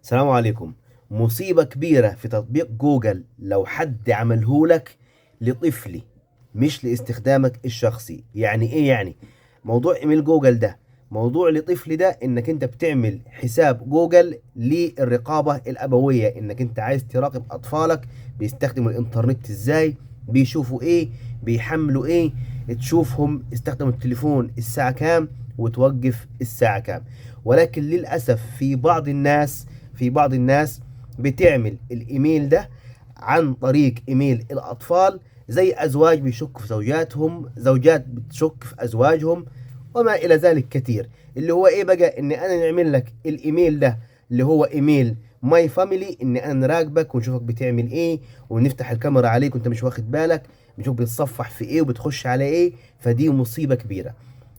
السلام عليكم. مصيبة كبيرة في تطبيق جوجل لو حد عملهولك لطفلي، مش لاستخدامك الشخصي. يعني ايه يعني؟ موضوع ايميل جوجل ده موضوع لطفلي، ده انك انت بتعمل حساب جوجل للرقابة الابوية، انك انت عايز تراقب اطفالك بيستخدموا الانترنت ازاي، بيشوفوا ايه، بيحملوا ايه، تشوفهم استخدموا التليفون الساعة كام وتوقف الساعة كام. ولكن للأسف في بعض الناس بتعمل الايميل ده عن طريق ايميل الاطفال، زي ازواج بيشكوا في زوجاتهم، زوجات بتشك في ازواجهم، وما الى ذلك كثير. اللي هو ايه بقى؟ ان انا نعمل لك الايميل ده اللي هو ايميل ماي فاميلي، ان انا نراقبك ونشوفك بتعمل ايه، ونفتح الكاميرا عليك وانت مش واخد بالك، بنشوف بتصفح في ايه وبتخش على ايه. فدي مصيبة كبيرة.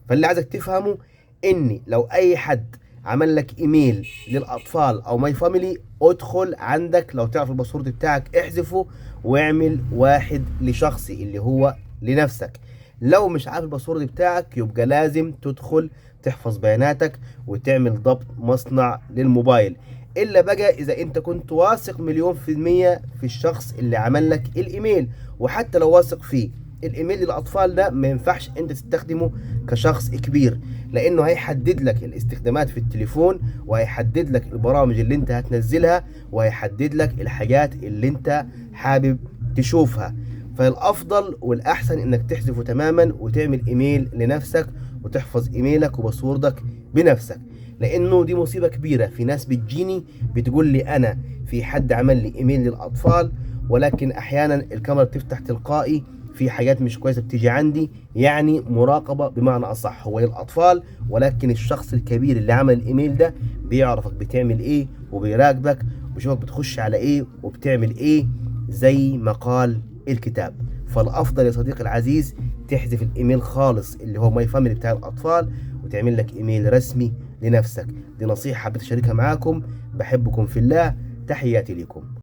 فاللي عايزك تفهمه ان لو اي حد عمل لك ايميل للاطفال او ماي فاميلي، ادخل عندك لو تعرف الباسورد بتاعك احذفه واعمل واحد لشخصي اللي هو لنفسك. لو مش عارف الباسورد بتاعك يبقى لازم تدخل تحفظ بياناتك وتعمل ضبط مصنع للموبايل. الا بقى اذا انت كنت واثق مليون في المية في الشخص اللي عمل لك الايميل. وحتى لو واثق فيه، الايميل للاطفال ده ما ينفعش انت تستخدمه كشخص كبير، لانه هيحدد لك الاستخدامات في التليفون، وهيحدد لك البرامج اللي انت هتنزلها، وهيحدد لك الحاجات اللي انت حابب تشوفها. فالافضل والاحسن انك تحذفه تماما وتعمل ايميل لنفسك وتحفظ ايميلك وباسوردك بنفسك. لانه دي مصيبة كبيرة. في ناس بتجيني بتقول لي انا في حد عمل لي ايميل للاطفال، ولكن احيانا الكاميرا بتفتح تلقائي، في حاجات مش كويسة بتيجي عندي. يعني مراقبة بمعنى أصح، هو للأطفال، ولكن الشخص الكبير اللي عمل الإيميل ده بيعرفك بتعمل إيه وبيراقبك وبيشوفك بتخش على إيه وبتعمل إيه، زي ما قال الكتاب. فالأفضل يا صديقي العزيز تحذف الإيميل خالص اللي هو ماي فاميلي بتاع الأطفال، وتعمل لك إيميل رسمي لنفسك. دي نصيحة حبيت أشاركها معاكم. بحبكم في الله. تحياتي لكم.